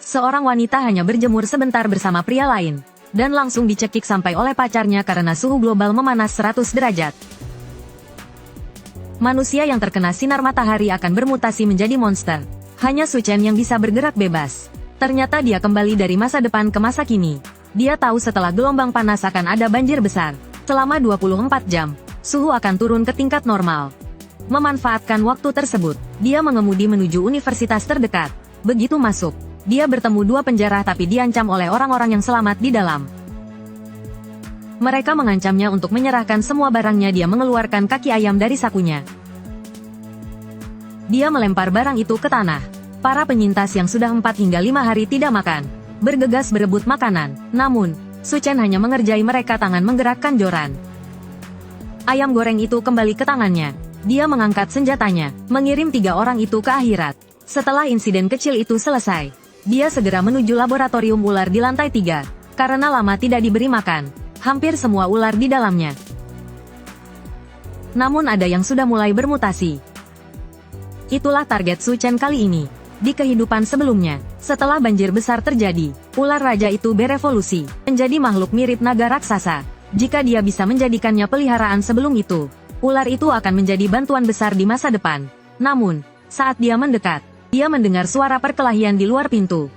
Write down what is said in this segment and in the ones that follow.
Seorang wanita hanya berjemur sebentar bersama pria lain, dan langsung dicekik sampai oleh pacarnya karena suhu global memanas 100 derajat. Manusia yang terkena sinar matahari akan bermutasi menjadi monster. Hanya Su Chen yang bisa bergerak bebas. Ternyata dia kembali dari masa depan ke masa kini. Dia tahu setelah gelombang panas akan ada banjir besar. Selama 24 jam, suhu akan turun ke tingkat normal. Memanfaatkan waktu tersebut, dia mengemudi menuju universitas terdekat. Begitu masuk, dia bertemu dua penjara tapi diancam oleh orang-orang yang selamat di dalam. Mereka mengancamnya untuk menyerahkan semua barangnya. Dia mengeluarkan kaki ayam dari sakunya. Dia melempar barang itu ke tanah. Para penyintas yang sudah 4 hingga 5 hari tidak makan, bergegas berebut makanan. Namun, Su Chen hanya mengerjai mereka tangan menggerakkan joran. Ayam goreng itu kembali ke tangannya. Dia mengangkat senjatanya, mengirim 3 orang itu ke akhirat. Setelah insiden kecil itu selesai, dia segera menuju laboratorium ular di lantai 3. Karena lama tidak diberi makan, hampir semua ular di dalamnya. Namun ada yang sudah mulai bermutasi. Itulah target Su Chen kali ini. Di kehidupan sebelumnya, setelah banjir besar terjadi, ular raja itu berevolusi, menjadi makhluk mirip naga raksasa. Jika dia bisa menjadikannya peliharaan sebelum itu, ular itu akan menjadi bantuan besar di masa depan. Namun, saat dia mendekat, dia mendengar suara perkelahian di luar pintu.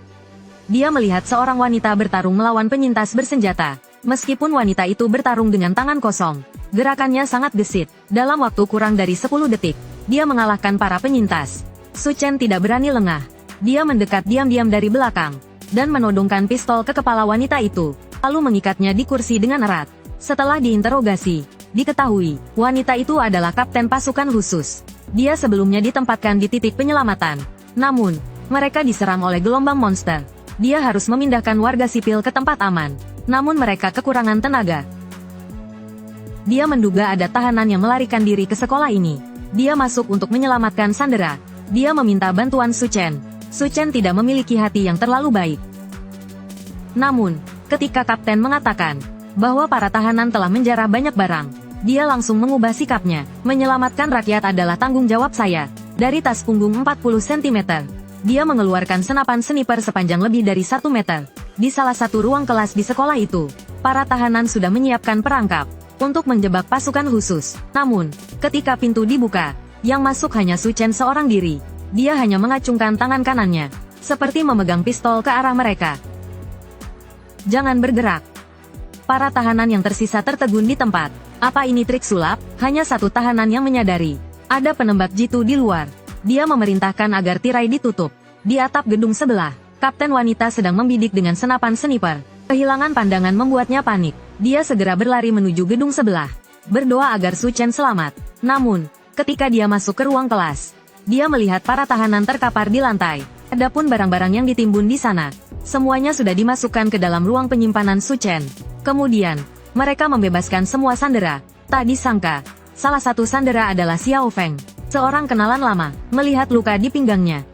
Dia melihat seorang wanita bertarung melawan penyintas bersenjata. Meskipun wanita itu bertarung dengan tangan kosong, gerakannya sangat gesit. Dalam waktu kurang dari 10 detik, dia mengalahkan para penyintas. Su Chen tidak berani lengah. Dia mendekat diam-diam dari belakang, dan menodongkan pistol ke kepala wanita itu, lalu mengikatnya di kursi dengan erat. Setelah diinterogasi, diketahui, wanita itu adalah kapten pasukan khusus. Dia sebelumnya ditempatkan di titik penyelamatan. Namun, mereka diserang oleh gelombang monster. Dia harus memindahkan warga sipil ke tempat aman. Namun mereka kekurangan tenaga. Dia menduga ada tahanan yang melarikan diri ke sekolah ini. Dia masuk untuk menyelamatkan sandera. Dia meminta bantuan Su Chen. Su Chen tidak memiliki hati yang terlalu baik. Namun, ketika kapten mengatakan bahwa para tahanan telah menjarah banyak barang, dia langsung mengubah sikapnya. Menyelamatkan rakyat adalah tanggung jawab saya. Dari tas punggung 40 cm, dia mengeluarkan senapan sniper sepanjang lebih dari 1 meter. Di salah satu ruang kelas di sekolah itu, para tahanan sudah menyiapkan perangkap untuk menjebak pasukan khusus. Namun, ketika pintu dibuka, yang masuk hanya Su Chen seorang diri. Dia hanya mengacungkan tangan kanannya, seperti memegang pistol ke arah mereka. Jangan bergerak. Para tahanan yang tersisa tertegun di tempat. Apa ini trik sulap? Hanya satu tahanan yang menyadari. Ada penembak jitu di luar. Dia memerintahkan agar tirai ditutup. Di atap gedung sebelah, kapten wanita sedang membidik dengan senapan sniper. Kehilangan pandangan membuatnya panik. Dia segera berlari menuju gedung sebelah, berdoa agar Su Chen selamat. Namun, ketika dia masuk ke ruang kelas, dia melihat para tahanan terkapar di lantai. Adapun barang-barang yang ditimbun di sana, semuanya sudah dimasukkan ke dalam ruang penyimpanan Su Chen. Kemudian, mereka membebaskan semua sandera. Tak disangka, salah satu sandera adalah Xiao Feng, seorang kenalan lama. Melihat luka di pinggangnya,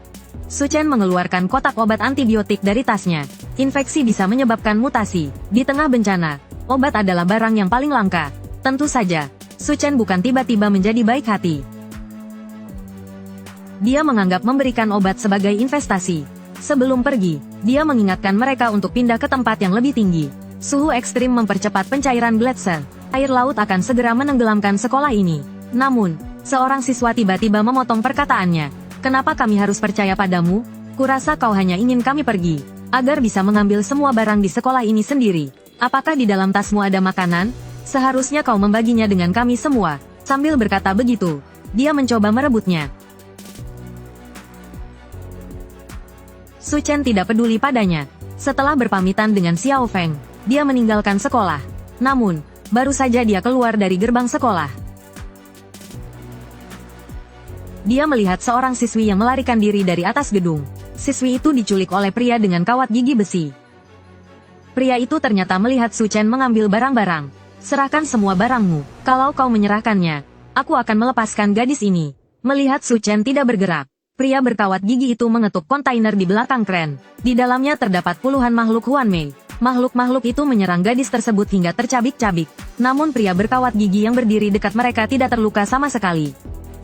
Su Chen mengeluarkan kotak obat antibiotik dari tasnya. Infeksi bisa menyebabkan mutasi. Di tengah bencana, obat adalah barang yang paling langka. Tentu saja, Su Chen bukan tiba-tiba menjadi baik hati. Dia menganggap memberikan obat sebagai investasi. Sebelum pergi, dia mengingatkan mereka untuk pindah ke tempat yang lebih tinggi. Suhu ekstrim mempercepat pencairan gletser. Air laut akan segera menenggelamkan sekolah ini. Namun, seorang siswa tiba-tiba memotong perkataannya. Kenapa kami harus percaya padamu? Kurasa kau hanya ingin kami pergi, agar bisa mengambil semua barang di sekolah ini sendiri. Apakah di dalam tasmu ada makanan? Seharusnya kau membaginya dengan kami semua. Sambil berkata begitu, dia mencoba merebutnya. Su Chen tidak peduli padanya. Setelah berpamitan dengan Xiao Feng, dia meninggalkan sekolah. Namun, baru saja dia keluar dari gerbang sekolah, dia melihat seorang siswi yang melarikan diri dari atas gedung. Siswi itu diculik oleh pria dengan kawat gigi besi. Pria itu ternyata melihat Su Chen mengambil barang-barang. Serahkan semua barangmu. Kalau kau menyerahkannya, aku akan melepaskan gadis ini. Melihat Su Chen tidak bergerak, pria berkawat gigi itu mengetuk kontainer di belakang kren. Di dalamnya terdapat puluhan makhluk Huanmei. Makhluk-makhluk itu menyerang gadis tersebut hingga tercabik-cabik. Namun pria berkawat gigi yang berdiri dekat mereka tidak terluka sama sekali.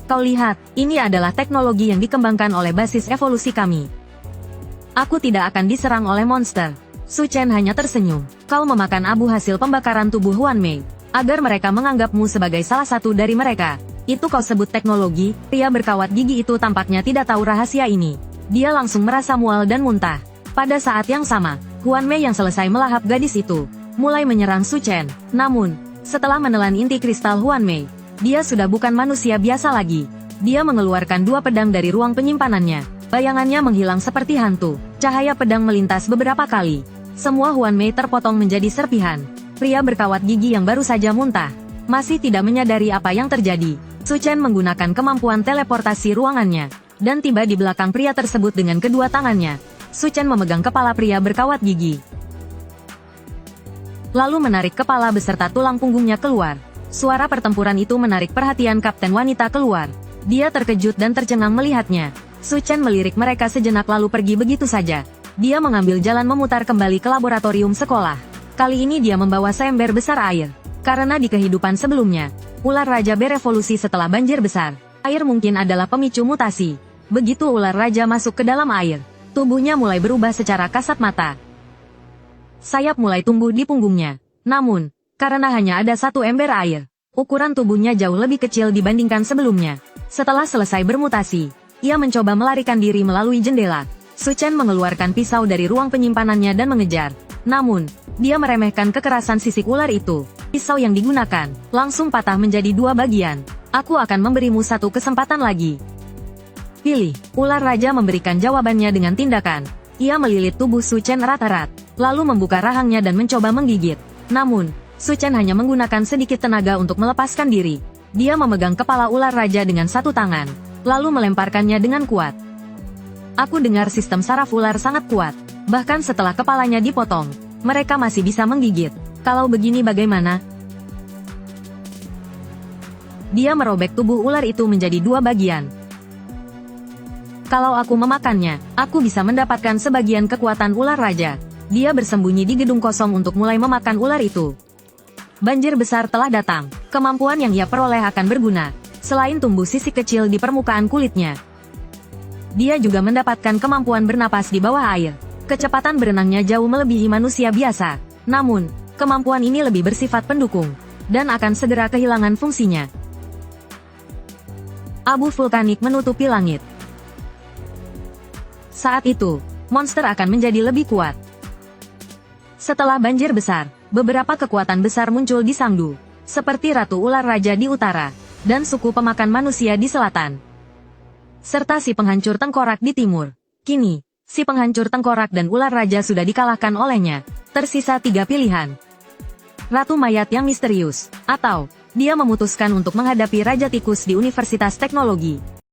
Kau lihat, ini adalah teknologi yang dikembangkan oleh basis evolusi kami. Aku tidak akan diserang oleh monster. Su Chen hanya tersenyum. Kau memakan abu hasil pembakaran tubuh Huan Mei. Agar mereka menganggapmu sebagai salah satu dari mereka. Itu kau sebut teknologi? Pria berkawat gigi itu tampaknya tidak tahu rahasia ini. Dia langsung merasa mual dan muntah. Pada saat yang sama, Huan Mei yang selesai melahap gadis itu, mulai menyerang Su Chen. Namun, setelah menelan inti kristal Huan Mei, dia sudah bukan manusia biasa lagi. Dia mengeluarkan dua pedang dari ruang penyimpanannya. Bayangannya menghilang seperti hantu. Cahaya pedang melintas beberapa kali. Semua Huan Mei terpotong menjadi serpihan. Pria berkawat gigi yang baru saja muntah, masih tidak menyadari apa yang terjadi. Su Chen menggunakan kemampuan teleportasi ruangannya, dan tiba di belakang pria tersebut dengan kedua tangannya. Su Chen memegang kepala pria berkawat gigi. Lalu menarik kepala beserta tulang punggungnya keluar. Suara pertempuran itu menarik perhatian kapten wanita keluar. Dia terkejut dan tercengang melihatnya. Su Chen melirik mereka sejenak lalu pergi begitu saja. Dia mengambil jalan memutar kembali ke laboratorium sekolah. Kali ini dia membawa seember besar air. Karena di kehidupan sebelumnya, ular raja berevolusi setelah banjir besar. Air mungkin adalah pemicu mutasi. Begitu ular raja masuk ke dalam air, tubuhnya mulai berubah secara kasat mata. Sayap mulai tumbuh di punggungnya. Namun, karena hanya ada satu ember air, ukuran tubuhnya jauh lebih kecil dibandingkan sebelumnya. Setelah selesai bermutasi, ia mencoba melarikan diri melalui jendela. Su Chen mengeluarkan pisau dari ruang penyimpanannya dan mengejar. Namun, dia meremehkan kekerasan sisik ular itu. Pisau yang digunakan langsung patah menjadi dua bagian. Aku akan memberimu satu kesempatan lagi. Pilih. Ular raja memberikan jawabannya dengan tindakan. Ia melilit tubuh Su Chen erat-erat, lalu membuka rahangnya dan mencoba menggigit. Namun, Su Chen hanya menggunakan sedikit tenaga untuk melepaskan diri. Dia memegang kepala ular raja dengan satu tangan, lalu melemparkannya dengan kuat. Aku dengar sistem saraf ular sangat kuat. Bahkan setelah kepalanya dipotong, mereka masih bisa menggigit. Kalau begini bagaimana? Dia merobek tubuh ular itu menjadi dua bagian. Kalau aku memakannya, aku bisa mendapatkan sebagian kekuatan ular raja. Dia bersembunyi di gedung kosong untuk mulai memakan ular itu. Banjir besar telah datang. Kemampuan yang ia peroleh akan berguna. Selain tumbuh sisik kecil di permukaan kulitnya, dia juga mendapatkan kemampuan bernapas di bawah air. Kecepatan berenangnya jauh melebihi manusia biasa. Namun, kemampuan ini lebih bersifat pendukung, dan akan segera kehilangan fungsinya. Abu vulkanik menutupi langit. Saat itu, monster akan menjadi lebih kuat. Setelah banjir besar, beberapa kekuatan besar muncul di Sangdu, seperti Ratu Ular Raja di utara, dan suku pemakan manusia di selatan, serta si penghancur tengkorak di timur. Kini, si penghancur tengkorak dan ular raja sudah dikalahkan olehnya. Tersisa 3 pilihan. Ratu mayat yang misterius, atau dia memutuskan untuk menghadapi Raja Tikus di Universitas Teknologi.